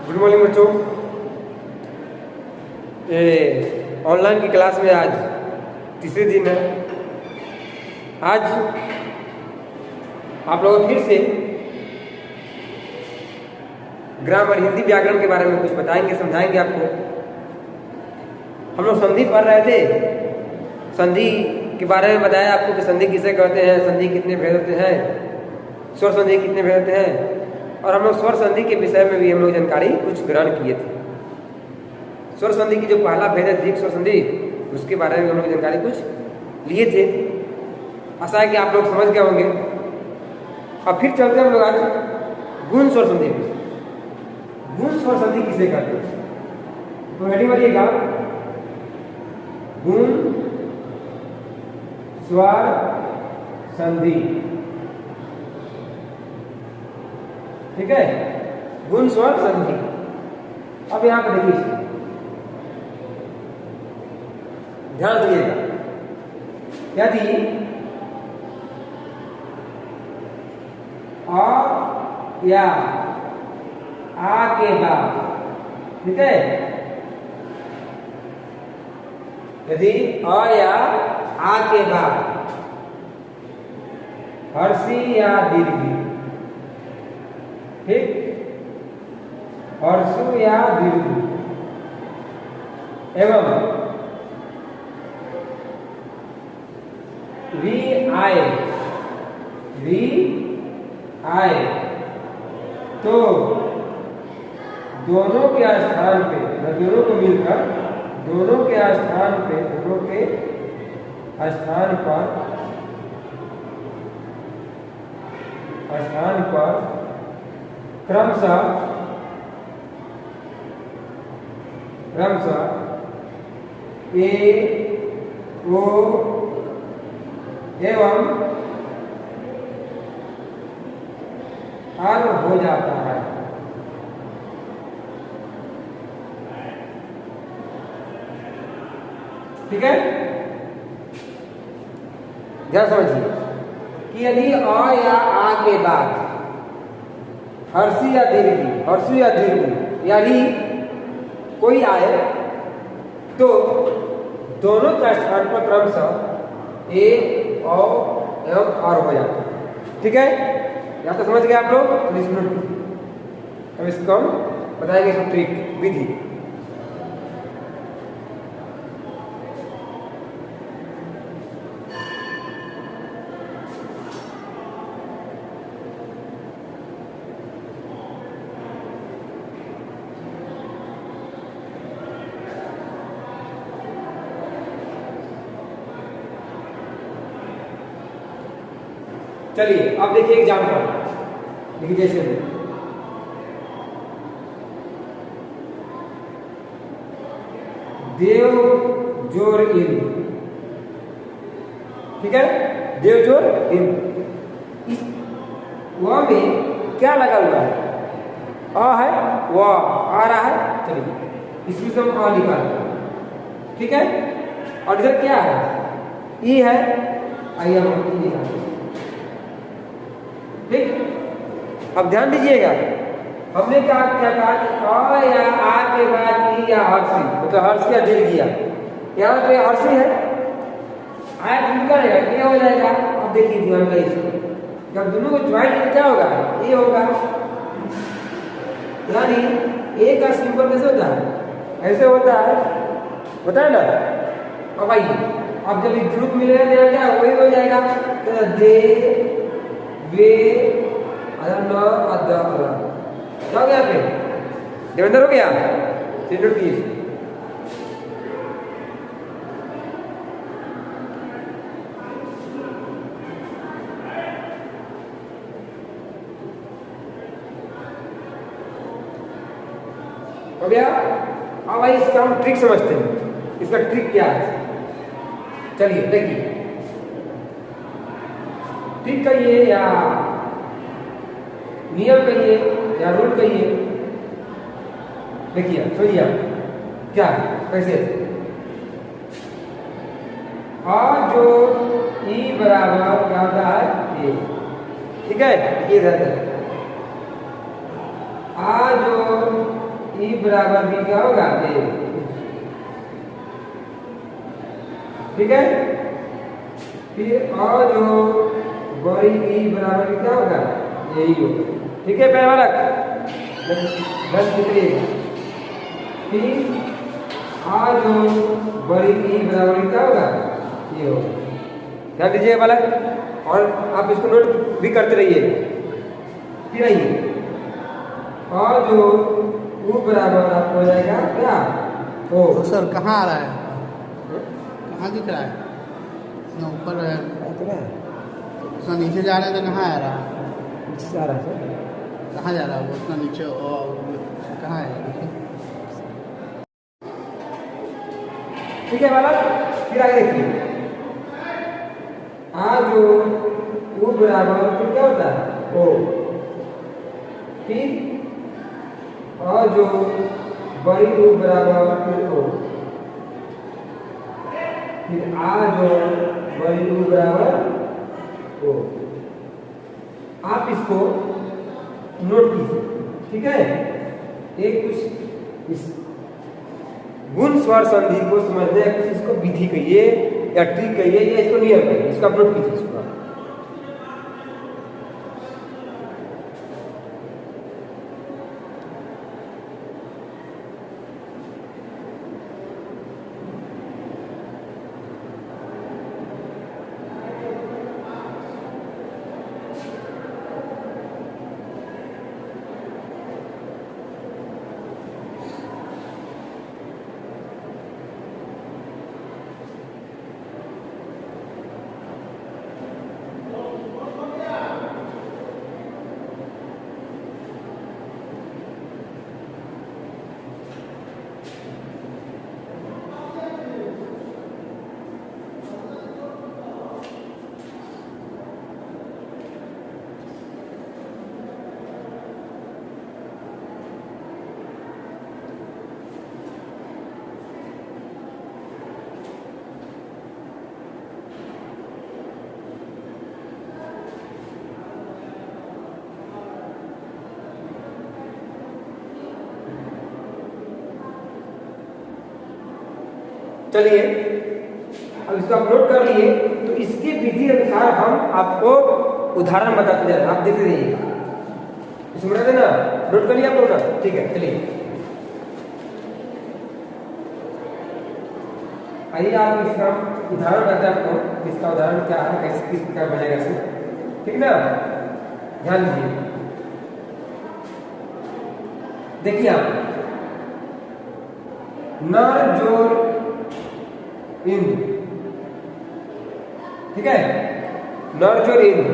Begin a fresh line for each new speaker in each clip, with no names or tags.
Good morning बच्चों। Online की class में आज तीसरे दिन है। आज आप लोग फिर से ग्रामर हिंदी व्याकरण के बारे में कुछ बताएंगे, समझाएंगे आपको। हम लोग संधि पढ़ रहे थे, संधि के बारे में बताया आपको कि संधि किसे कहते हैं, संधि कितने भेद होते हैं, स्वर संधि कितने भेद होते हैं, और हम लोग स्वर संधि के विषय में भी हम लोग जानकारी कुछ ग्रहण किए थे। स्वर संधि की जो पहला भेद है दीर्घ स्वर संधि, उसके बारे में हम लोग जानकारी कुछ लिए थे। आशा है कि आप लोग समझ गए होंगे। अब फिर चलते हैं हम लोग आज गुण स्वर संधि में। गुण स्वर संधि किसे कहते हैं, तो हेडिंग मारिएगा, गुण स्वर संधि। ठीक है, गुण स्वर संधि। अब यहां पर देखिए, ध्यान दीजिएगा, यदि अ या आ के बाद, ठीक है, यदि अ या आ के बाद हर्षी या दीर्घी, ठीक, हर्षु या दीर्घ एवं री आए, तो दोनों के स्थान पे, दोनों को मिलकर दोनों के स्थान पे, दोनों के स्थान पर क्रमशः ए, ओ एवं आर हो जाता है। ठीक है, ध्यान समझिए कि यदि अ या आ के बाद हर्षी या दीर्घी, हर्षु या दीर्घ यानी कोई आए, तो दोनों के स्थान पर क्रमशः ए, ओ एवं और हो जाता है। ठीक है, या तो समझ गए आप लोग। अब इसको हम बताएंगे इसको ट्रिक, विधि। चलिए अब देखिए एग्जाम्पल, देखिए जैसे देव जोर इन, ठीक है, देव जोर इन, इस वह में क्या लगा हुआ है, अ है, वह आ रहा है। चलिए इसमें से हम अ निकाल, ठीक है, और इधर क्या है, ई है, आइए हम ई निकाल। ठीक, अब ध्यान दीजिएगा, हमने क्या कहा कि अ या आ के बाद ई या हर्षी, मतलब हर्ष या दीर्घ किया। यहाँ पे हर्षी है, आया तो रहेगा, ये हो जाएगा। अब देखिए ध्यान रखिए, जब दोनों को ज्वाइंट क्या होगा, ये होगा, यानी ए का सिंपल कैसे होता है, ऐसे होता है, होता है ना। अब आइए, अब जब ग्रुप मिलेगा तो क्या वही हो जाएगा, तो दे वे अदर क्या हो गया, पे देवेंद्र हो गया, सिंडर की। हो गया। अब भाई इसका हम ट्रिक समझते हैं, इसका ट्रिक क्या है। चलिए देखिए, ट्रिक कहिए या नियम कहिए या रूल कहिए। देखिए सुनिए क्या है, कैसे आ जो ई बराबर क्या होता है, ए, ठीक है। ये इधर आ जो ई बराबर बी क्या होगा ए, ठीक है। फिर और जो बड़ी ई बराबर क्या होगा यही होगा, ठीक है। पहले वाला 10 कितनी, फिर और जो बड़ी ई बराबर क्या होगा ये होगा। ध्यान दीजिए बालक, और आप इसको नोट भी करते रहिए। फिर आइए और जो u बराबर आपको हो जाएगा क्या ओ।
तो सर कहाँ आ रहा है, कहाँ दिख रहा है, ना ऊपर है उतना नीचे जा रहे हैं तो कहाँ आ रहा है,
जा रहा है सर,
कहाँ जा रहा है वो उतना नीचे, और कहाँ है देखिए।
ठीक है बालक, फिर आगे देखिए आ जो u बराबर फिर क्या होता है ओ, फिर और जो बड़ी u बराबर फिर ओ, फिर आ जो बड़ी u बराबर ओ। आप इसको नोट कीजिए, ठीक है। एक कुछ इस गुण स्वर संधि को समझने कुछ इसको विधि कहिए या ट्रिक कहिए या इसको नियम कहिए, इसको आप नोट कीजिए इसको। चलिए अब इसको आप नोट कर लिए, तो इसके विधि अनुसार हम आपको उदाहरण बताते जा रहे हैं, आप देखते रहिए। समझ रहे ना, नोट कर लिया आप लोग ना, ठीक है। चलिए आइए आप इसका उदाहरण बताते हैं आपको, इसका उदाहरण क्या है, कैसे किस प्रकार बनेगा इसे, ठीक ना। ध्यान दीजिए, देखिए आप नर जोर इंद, ठीक है, नर जोर इंद।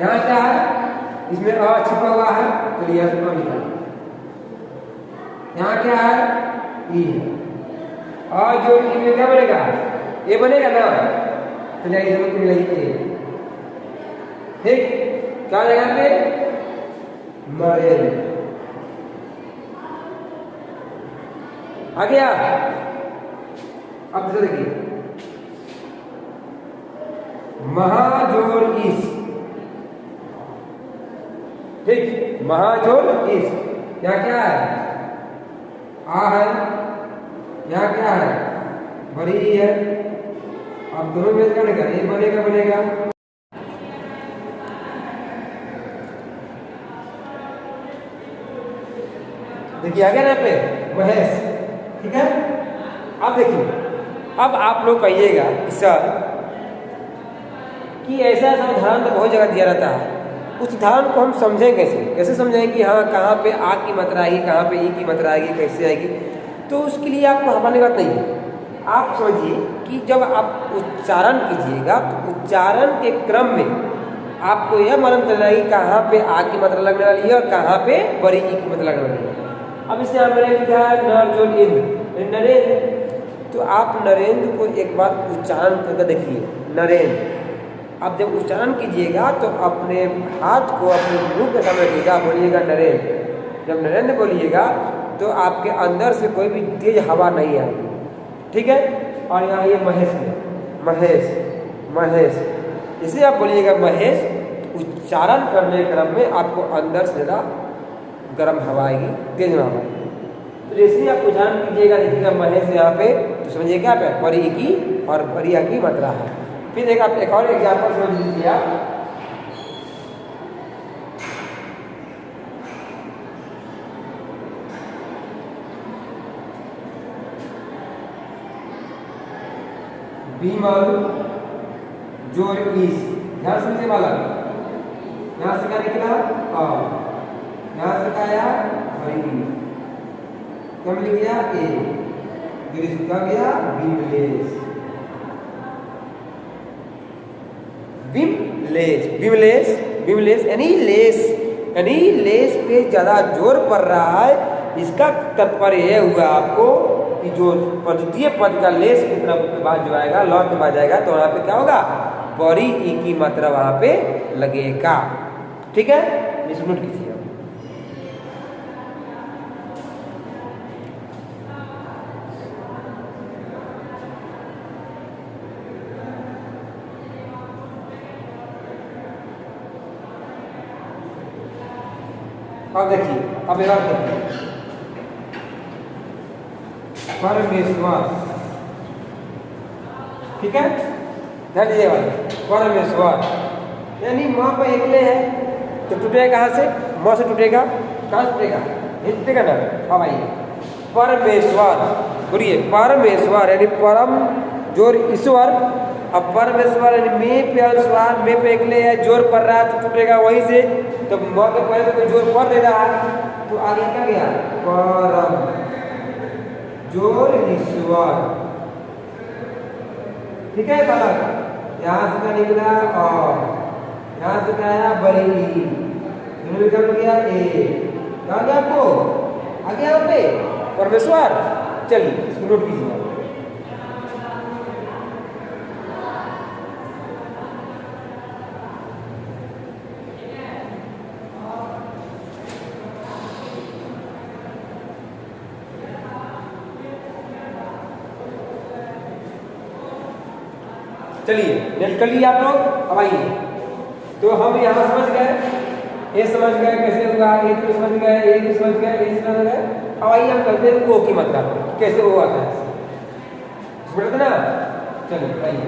यहां क्या है, इसमें अ छिपा हुआ है तो लिया अ निकाल। यहां क्या है ई है, अ जोर ई में क्या बनेगा ए बनेगा ना, तो जाइए जरूरत मिलेगी ए, ठीक। क्या जगह पे नरेंद्र आ गया। अब देखिए महाजोर इस, ठीक, महाजोर इस। यहाँ क्या है आ है, यहाँ क्या है बड़ी है। अब दोनों में क्या बनेगा ये बनेगा देखिए आ गया ना पे महेश, ठीक है। अब देखिए, अब आप लोग कहिएगा सर कि ऐसा उदाहरण तो बहुत जगह दिया रहता है, उस उदाहरण को हम समझें कैसे समझें कि हाँ कहाँ पे आ की मात्रा आएगी, कहाँ पे ई की मात्रा आएगी, कैसे आएगी। तो उसके लिए आपको हमारी बात नहीं है। आप समझिए कि जब आप उच्चारण कीजिएगा तो उच्चारण के क्रम में आपको यह मालूम चल रहा है कि कहाँ पे आ की मात्रा लगने वाली है और कहाँ पे बड़ी ई की मात्रा लगने वाली है। अब इससे मैंने लिखा है नरजोर इंद्र, नरेंद्र। तो आप नरेंद्र को एक बार उच्चारण करके देखिए, नरेंद्र। आप जब उच्चारण कीजिएगा तो अपने हाथ को अपने मुंह के सामने रखिएगा, बोलिएगा नरेंद्र। जब नरेंद्र बोलिएगा तो आपके अंदर से कोई भी तेज हवा नहीं आएगी, ठीक है। और यहाँ ये महेश में महेश इसे आप बोलिएगा महेश। तो उच्चारण करने क्रम में आपको अंदर से ज़्यादा गर्म हवा आएगी, तेज हवा आएगी। तो जैसे ही आप उच्चारण कीजिएगा, देखिएगा महेश यहाँ पे, तो समझिए क्या पे परी की और परिया की मात्रा है। फिर एक आप एक और एग्जाम्पल समझ लीजिए आप। विमल जोर इस, ध्यान समझे वाला, यहाँ से क्या निकला आ, यहाँ से क्या आया हरी, क्या मिल गया ए, फिर क्या गया विमलेश, विमलेश विमलेश विमलेश यानी लेस पे ज्यादा जोर पड़ रहा है। इसका तात्पर्य यह हुआ आपको कि जो द्वितीय पद का लेस के बाद जो आएगा, लौ के बाद जाएगा, तो वहां पे क्या होगा बड़ी ई की मात्रा वहां पे लगेगा। ठीक है, इस नोट कीजिए। अब देखिए, अब एक बार देखिए, परमेश्वर, ठीक है, ध्यान दीजिएगा, परमेश्वर यानी माँ पर एकले है, तो टूटेगा कहाँ से, माँ से टूटेगा, कहाँ से टूटेगा, ये टूटेगा ना। अब आइए परमेश्वर, बोलिए परमेश्वर यानी परम जोर ईश्वर। अब परमेश्वर यानी में पे अनुस्वार, में पे एकले है, जोर पड़ रहा है तो टूटेगा वहीं से। तो माँ के पहले तो कोई जोर पड़ दे रहा है, तो आगे क्या गया परम जोर ईश्वर। ठीक है बालक, यहाँ से क्या निकला और यहाँ से क्या आया बड़ी, दोनों में क्या हो गया ए, क्या गया आपको आगे यहाँ पे परमेश्वर। चलिए इसको नोट कीजिए। चलिए नेट कर लिए आप लोग। अब आइए, तो हम यहाँ समझ गए, ये समझ गए कैसे होगा, ये तो समझ गए, ये भी समझ गए, ये समझ गए। अब आइए हम करते हैं ओ की मात्रा कैसे ओ आता है, समझते ना। चलिए आइए,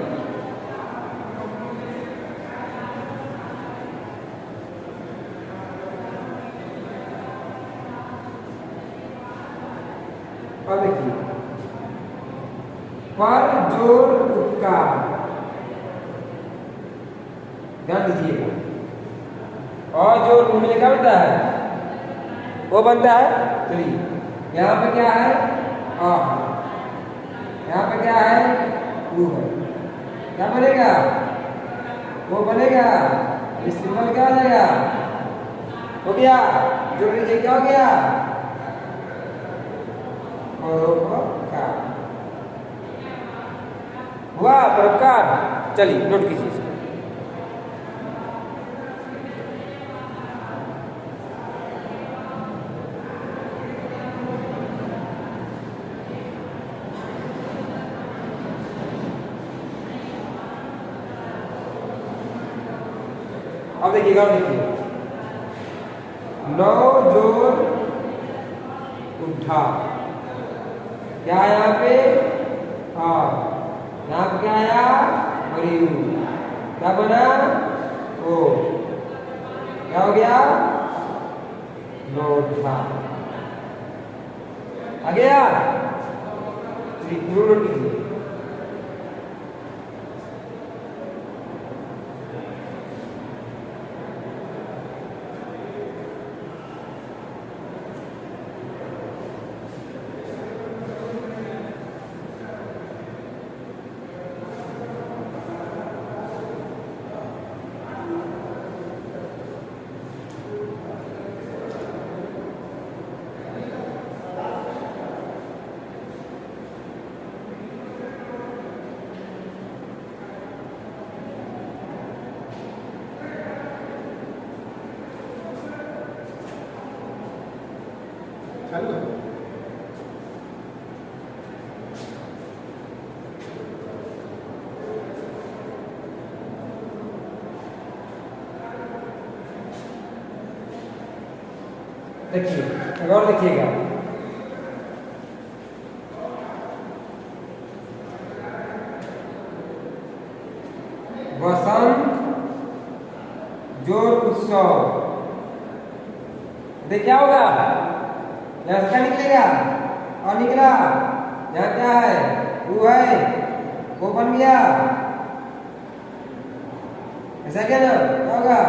अब देखिए पर जोर उपकार, ध्यान दीजिएगा, और जो रूम में क्या बनता है वो बनता है। चलिए यहाँ पे क्या है आ, यहाँ पे क्या है वो है, क्या बनेगा वो बनेगा, इस सिंबल क्या हो जाएगा, हो गया जो नीचे क्या हो गया परोपकार, हुआ परोपकार। चलिए नोट कीजिए इसको। अब देखिएगा, देखिए नौ जोर उठा, क्या है यहाँ पे यहाँ पे क्या आया बड़ी, क्या बना ओ, क्या हो गया नौ उठा आ गया। नोट कीजिए, देखिए और देखिएगा 200। देख क्या होगा, यहाँ से क्या निकलेगा, और निकला, यहाँ क्या है, 2 है, वो बन गया, ऐसा क्या ना, क्या होगा,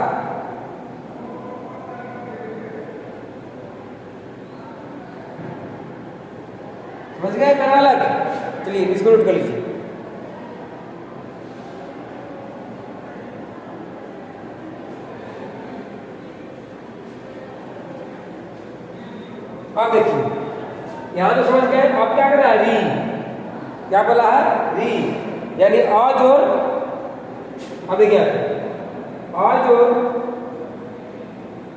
समझ गए मेरा अलग। चलिए इसको नोट कर लीजिए। अब देखिए यहां तो समझ गए। अब क्या कर रहा है, री, क्या बोला है, री, यानी आज और, अब देखिए आज और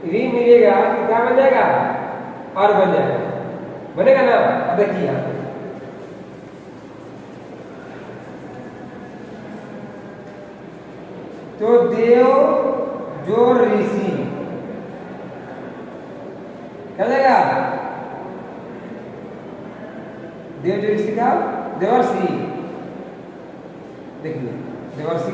री मिलेगा तो क्या बन जाएगा, और बन जाएगा, बनेगा ना। अब देखिए यहां तो देव जोर ऋषि क्या जाएगा, देव जो ऋषि का देवर्षि, देखिए देवर्षि,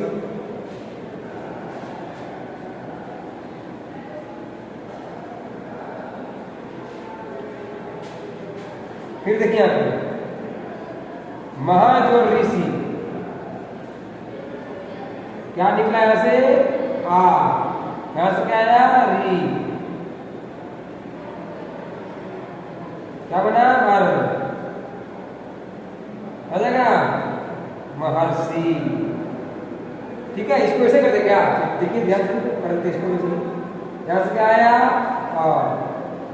फिर देखिए यहाँ पे महाजोर ऋषि, क्या निकला यहां से, आ, यहां से क्या आया, री, क्या बना, अर, आ जाएगा महर्षि। ठीक है, इसको ऐसे कर दे क्या, देखिए ध्यान से करते इसको, यहां से क्या आया, और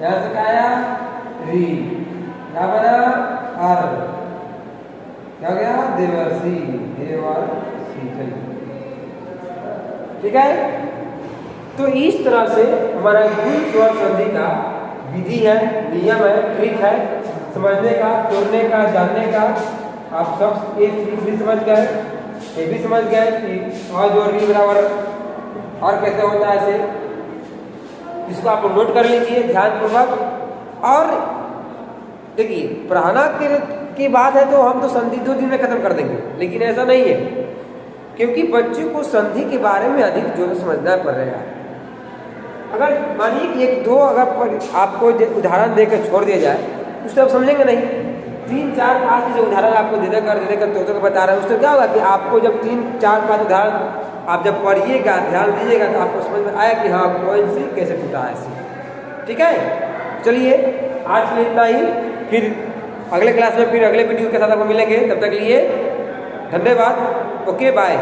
यहां से क्या आया, री, क्या बना, अर, क्या हो गया, देवर्षि, देवर्षि। चलिए ठीक है, तो इस तरह से हमारा गुण स्वर संधि का विधि है, नियम है, ट्रिक है समझने का, तोड़ने का, जानने का। आप सब एक ट्रिक भी समझ गए, ये भी समझ गए कि और जोड़ भी बराबर और कैसे होता है ऐसे। इसको आप नोट कर लीजिए ध्यानपूर्वक। और देखिए पढ़ाना की बात है तो हम तो संधि 2 दिन में खत्म कर देंगे, लेकिन ऐसा नहीं है, क्योंकि बच्चों को संधि के बारे में अधिक जो समझना पड़ेगा। अगर मानिए कि 1-2 अगर आपको उदाहरण देकर छोड़ दिया जाए उससे आप समझेंगे नहीं। 3-4-5 जो उदाहरण आपको दे देकर तो बता रहे हैं, उससे क्या होगा कि आपको जब 3-4-5 उदाहरण आप जब पढ़िएगा, ध्यान दीजिएगा, तो आपको समझ में आया कि हाँ कौन सी कैसे टूटा है ऐसे। ठीक है, चलिए आज के लिए इतना ही, फिर अगले क्लास में फिर अगले वीडियो के साथ आपको मिलेंगे। तब तक लिए धन्यवाद, ओके बाय।